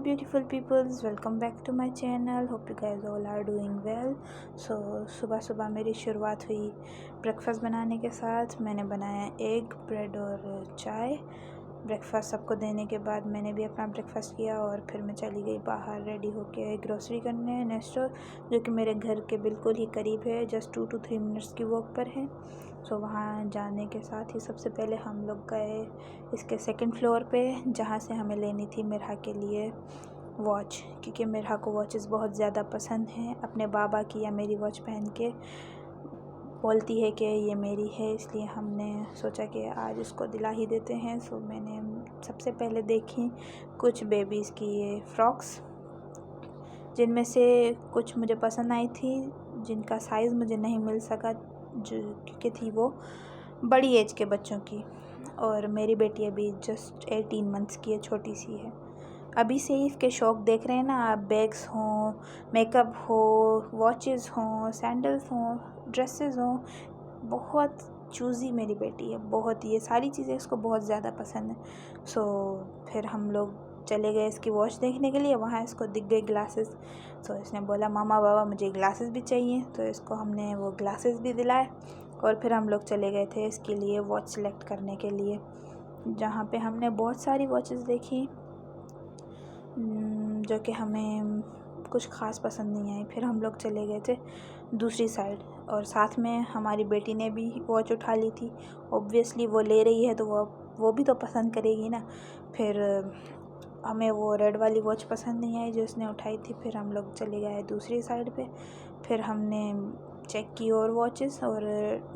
beautiful peoples, welcome back to my channel. Hope you guys all are doing well. So सुबह सुबह मेरी शुरुआत हुई ब्रेकफास्ट बनाने के साथ। मैंने बनाया एग, ब्रेड और चाय। ब्रेकफास्ट सबको देने के बाद मैंने भी अपना ब्रेकफास्ट किया और फिर मैं चली गई बाहर रेडी होके ग्रोसरी करने नेस्टो, जो कि मेरे घर के बिल्कुल ही करीब है, जस्ट 2 to 3 मिनट्स की वॉक पर है। सो वहाँ जाने के साथ ही सबसे पहले हम लोग गए इसके सेकंड फ्लोर पे, जहाँ से हमें लेनी थी मिरहा के लिए वॉच, क्योंकि मिरहा को वॉचेस बहुत ज़्यादा पसंद हैं। अपने बाबा की या मेरी वॉच पहन के बोलती है कि ये मेरी है, इसलिए हमने सोचा कि आज इसको दिला ही देते हैं। सो मैंने सबसे पहले देखी कुछ बेबीज़ की ये फ्रॉक्स, जिनमें से कुछ मुझे पसंद आई थी, जिनका साइज़ मुझे नहीं मिल सका, जो क्योंकि थी वो बड़ी एज के बच्चों की। और मेरी बेटी अभी जस्ट 18 मंथ्स की है, छोटी सी है। अभी से ही इसके शौक़ देख रहे हैं ना आप, बैग्स हों, मेकअप हो, वॉचेस हों, सैंडल्स हों, ड्रेसेस हों, बहुत चूज़ी मेरी बेटी है, बहुत। ये सारी चीज़ें इसको बहुत ज़्यादा पसंद है। सो फिर हम लोग चले गए इसकी वॉच देखने के लिए। वहाँ इसको दिख गई ग्लासेस। सो इसने बोला मामा बाबा मुझे ग्लासेस भी चाहिए, तो इसको हमने वो ग्लासेस भी दिलाए। और फिर हम लोग चले गए थे इसके लिए वॉच सेलेक्ट करने के लिए, जहाँ पे हमने बहुत सारी वॉचेस देखी जो कि हमें कुछ ख़ास पसंद नहीं आई। फिर हम लोग चले गए थे दूसरी साइड, और साथ में हमारी बेटी ने भी वॉच उठा ली थी। ऑब्वियसली वो ले रही है तो वो भी तो पसंद करेगी ना। फिर हमें वो रेड वाली वॉच पसंद नहीं आई जो उसने उठाई थी। फिर हम लोग चले गए दूसरी साइड पे। फिर हमने चेक की और वॉचेस, और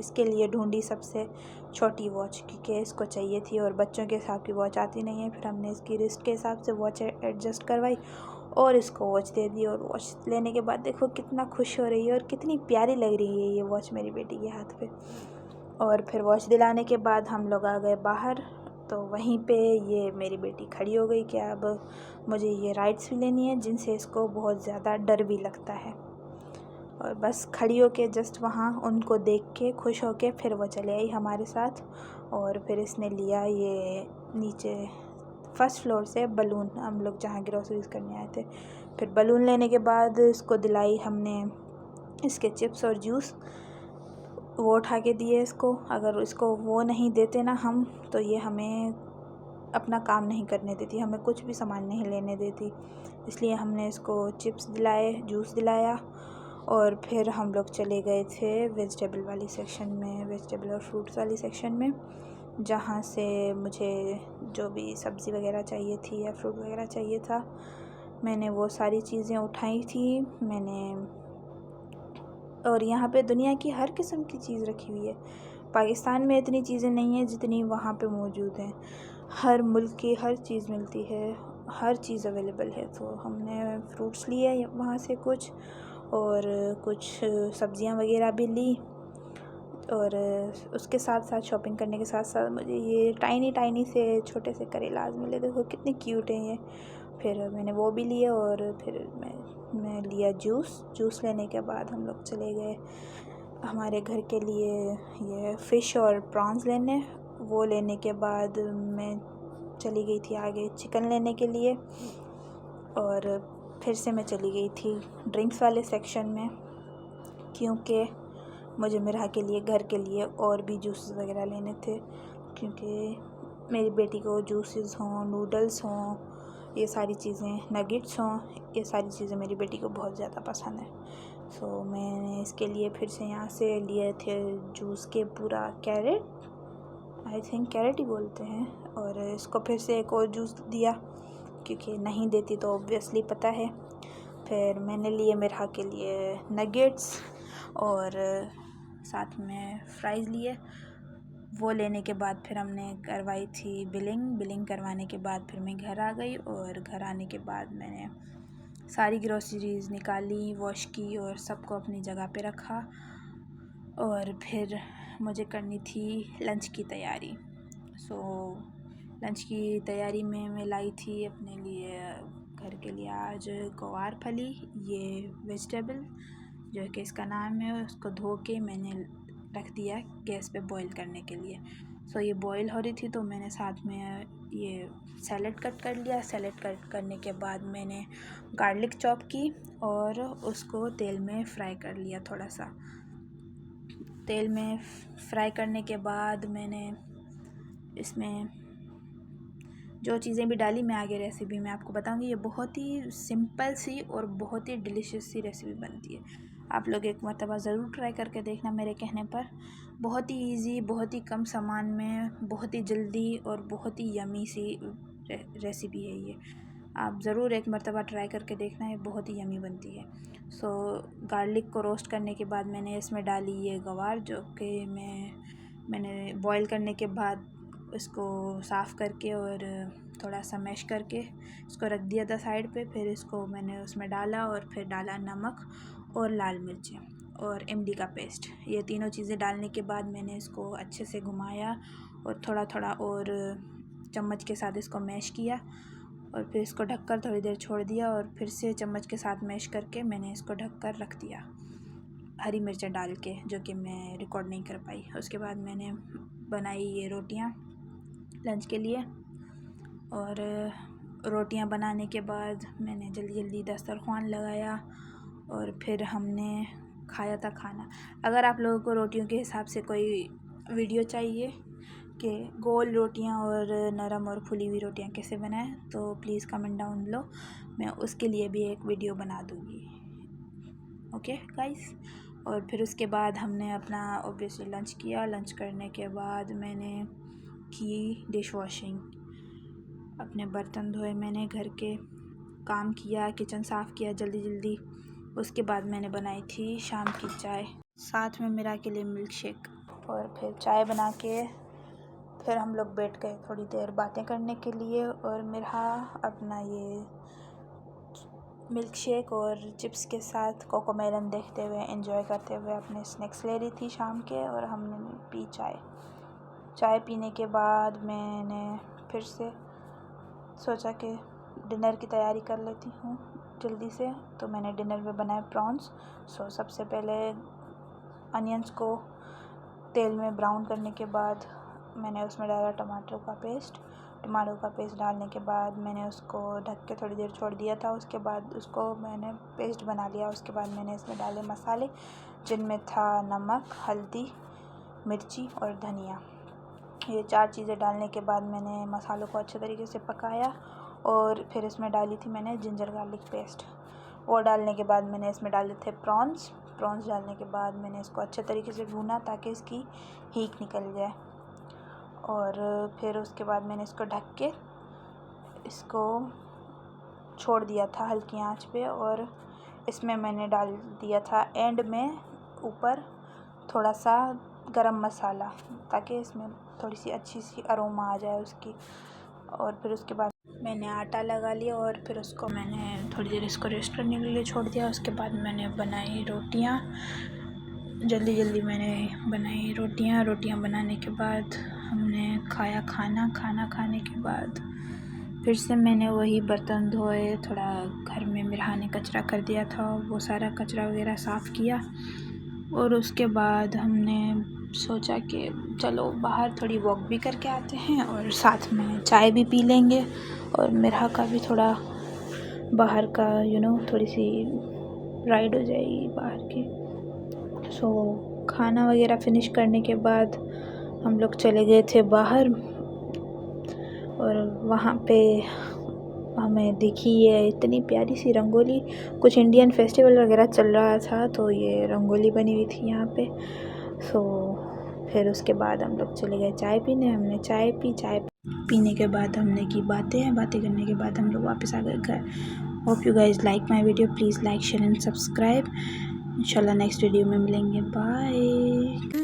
इसके लिए ढूंढी सबसे छोटी वॉच, क्योंकि इसको चाहिए थी और बच्चों के हिसाब की वॉच आती नहीं है। फिर हमने इसकी रिस्ट के हिसाब से वॉच एडजस्ट करवाई और इसको वॉच दे दी। और वॉच लेने के बाद देखो कितना खुश हो रही है और कितनी प्यारी लग रही है ये वॉच मेरी बेटी के हाथ पे। और फिर वॉच दिलाने के बाद हम लोग आ गए बाहर। तो वहीं पे ये मेरी बेटी खड़ी हो गई कि अब मुझे ये राइड्स भी लेनी है, जिनसे इसको बहुत ज़्यादा डर भी लगता है। और बस खड़ी होके जस्ट वहाँ उनको देख के खुश होके फिर वो चले आई हमारे साथ। और फिर इसने लिया ये नीचे फर्स्ट फ्लोर से बलून, हम लोग जहाँ ग्रोसरीज करने आए थे। फिर बलून लेने के बाद इसको दिलाई हमने इसके चिप्स और जूस, वो उठा के दिए इसको। अगर इसको वो नहीं देते ना हम, तो ये हमें अपना काम नहीं करने देती, हमें कुछ भी सामान नहीं लेने देती। इसलिए हमने इसको चिप्स दिलाए, जूस दिलाया। और फिर हम लोग चले गए थे वेजिटेबल वाली सेक्शन में, वेजिटेबल और फ्रूट्स वाली सेक्शन में, जहाँ से मुझे जो भी सब्ज़ी वगैरह चाहिए थी या फ्रूट वगैरह चाहिए था, मैंने वो सारी चीज़ें उठाई थी मैंने। और यहाँ पे दुनिया की हर किस्म की चीज़ रखी हुई है। पाकिस्तान में इतनी चीज़ें नहीं हैं जितनी वहाँ पे मौजूद हैं। हर मुल्क की हर चीज़ मिलती है, हर चीज़ अवेलेबल है। तो हमने फ्रूट्स लिए वहाँ से कुछ, और कुछ सब्ज़ियाँ वगैरह भी ली। और उसके साथ साथ शॉपिंग करने के साथ साथ मुझे ये टाइनी से छोटे से करेलाज मिले, देखो कितने क्यूट हैं ये। फिर मैंने वो भी लिए। और फिर मैं लिया जूस लेने के बाद हम लोग चले गए हमारे घर के लिए ये फ़िश और प्रॉन्स लेने। वो लेने के बाद मैं चली गई थी आगे चिकन लेने के लिए। और फिर से मैं चली गई थी ड्रिंक्स वाले सेक्शन में, क्योंकि मुझे मिरहा के लिए घर के लिए और भी जूस वगैरह लेने थे, क्योंकि मेरी बेटी को जूसेस हों, नूडल्स हों, ये सारी चीज़ें, नगेट्स हों, ये सारी चीज़ें मेरी बेटी को बहुत ज़्यादा पसंद है। सो मैंने इसके लिए फिर से यहाँ से लिए थे जूस के पूरा कैरेट, आई थिंक कैरेट ही बोलते हैं। और इसको फिर से एक और जूस दिया, क्योंकि नहीं देती तो ऑब्वियसली पता है। फिर मैंने लिए मिरहा के लिए नगेट्स और साथ में फ्राइज़ लिए। वो लेने के बाद फिर हमने करवाई थी बिलिंग करवाने के बाद फिर मैं घर आ गई। और घर आने के बाद मैंने सारी ग्रोसरीज़ निकाली, वॉश की और सबको अपनी जगह पे रखा। और फिर मुझे करनी थी लंच की तैयारी। सो लंच की तैयारी में मैं लाई थी अपने लिए, घर के लिए आज गवार फली, ये वेजिटेबल जो कि इसका नाम है, उसको धो के मैंने रख दिया गैस पे बॉईल करने के लिए। सो ये बॉईल हो रही थी तो मैंने साथ में ये सैलेड कट कर लिया। सैलेड कट करने के बाद मैंने गार्लिक चॉप की और उसको तेल में फ्राई कर लिया। थोड़ा सा तेल में फ्राई करने के बाद मैंने इसमें जो चीज़ें भी डाली मैं आगे रेसिपी में आपको बताऊंगी। ये बहुत ही सिंपल सी और बहुत ही डिलीशियस सी रेसिपी बनती है। आप लोग एक मर्तबा ज़रूर ट्राई करके देखना मेरे कहने पर। बहुत ही इजी, बहुत ही कम सामान में बहुत ही जल्दी और बहुत ही यमी सी रेसिपी है ये। आप ज़रूर एक मर्तबा ट्राई करके देखना, ये बहुत ही यमी बनती है। सो गार्लिक को रोस्ट करने के बाद मैंने इसमें डाली ये गवार, जो कि मैंने बॉईल करने के बाद इसको साफ़ करके और थोड़ा सा मैश करके इसको रख दिया था साइड पे। फिर इसको मैंने उसमें डाला और फिर डाला नमक और लाल मिर्चें और इमली का पेस्ट। ये तीनों चीज़ें डालने के बाद मैंने इसको अच्छे से घुमाया और थोड़ा थोड़ा और चम्मच के साथ इसको मैश किया और फिर इसको ढककर थोड़ी देर छोड़ दिया और फिर से चम्मच के साथ मैश करके मैंने इसको ढककर रख दिया, हरी मिर्चें डाल के, जो कि मैं रिकॉर्ड नहीं कर पाई। उसके बाद मैंने बनाई ये रोटियां लंच के लिए। और रोटियां बनाने के बाद मैंने जल्दी जल्दी दस्तरख़्वान लगाया और फिर हमने खाया था खाना। अगर आप लोगों को रोटियों के हिसाब से कोई वीडियो चाहिए कि गोल रोटियां और नरम और फुली हुई रोटियां कैसे बनाएं, तो प्लीज़ कमेंट डाउन लो, मैं उसके लिए भी एक वीडियो बना दूँगी। Okay guys. और फिर उसके बाद हमने अपना ऑब्वियसली लंच किया। लंच करने के बाद मैंने की डिश वॉशिंग, अपने बर्तन धोए, मैंने घर के काम किया, किचन साफ़ किया जल्दी जल्दी। उसके बाद मैंने बनाई थी शाम की चाय, साथ में मेरा के लिए मिल्क शेक। और फिर चाय बना के फिर हम लोग बैठ गए थोड़ी देर बातें करने के लिए। और मेरा अपना ये मिल्क शेक और चिप्स के साथ कोकोमेलन देखते हुए, एंजॉय करते हुए अपने स्नैक्स ले रही थी शाम के। और हमने पी चाय पीने के बाद मैंने फिर से सोचा कि डिनर की तैयारी कर लेती हूँ जल्दी से। तो मैंने डिनर में बनाए प्रॉन्स। सबसे पहले अनियंस को तेल में ब्राउन करने के बाद मैंने उसमें डाला टमाटर का पेस्ट डालने के बाद मैंने उसको ढक के थोड़ी देर छोड़ दिया था। उसके बाद उसको मैंने पेस्ट बना लिया। उसके बाद मैंने इसमें डाले मसाले, जिनमें था नमक, हल्दी, मिर्ची और धनिया। ये 4 चीज़ें डालने के बाद मैंने मसालों को अच्छे तरीके से पकाया। और फिर इसमें डाली थी मैंने जिंजर गार्लिक पेस्ट। वो डालने के बाद मैंने इसमें डाले थे प्रॉन्स डालने के बाद मैंने इसको अच्छे तरीके से भूना ताकि इसकी हीक निकल जाए। और फिर उसके बाद मैंने इसको ढक के इसको छोड़ दिया था हल्की आंच पे। और इसमें मैंने डाल दिया था एंड में ऊपर थोड़ा सा गरम मसाला, ताकि इसमें थोड़ी सी अच्छी सी अरोमा आ जाए उसकी। और फिर उसके बाद मैंने आटा लगा लिया और फिर उसको मैंने थोड़ी देर इसको रेस्ट करने के लिए छोड़ दिया। उसके बाद मैंने बनाई रोटियां, जल्दी मैंने बनाई रोटियां बनाने के बाद हमने खाया खाना खाने के बाद फिर से मैंने वही बर्तन धोए, थोड़ा घर में मेरा ने कचरा कर दिया था, वो सारा कचरा वगैरह साफ़ किया। और उसके बाद हमने सोचा कि चलो बाहर थोड़ी वॉक भी करके आते हैं और साथ में चाय भी पी लेंगे और मेरा का भी थोड़ा बाहर का थोड़ी सी राइड हो जाएगी बाहर की। खाना वगैरह फिनिश करने के बाद हम लोग चले गए थे बाहर। और वहाँ पे हमें दिखी ये इतनी प्यारी सी रंगोली, कुछ इंडियन फेस्टिवल वगैरह चल रहा था तो ये रंगोली बनी हुई थी यहाँ पे। फिर उसके बाद हम लोग चले गए चाय पीने। हमने चाय पीने के बाद हमने की बातें करने के बाद हम लोग वापस आ गए घर। Hope you guys like my video, please like, share and subscribe. इंशाल्लाह नेक्स्ट वीडियो में मिलेंगे। बाय।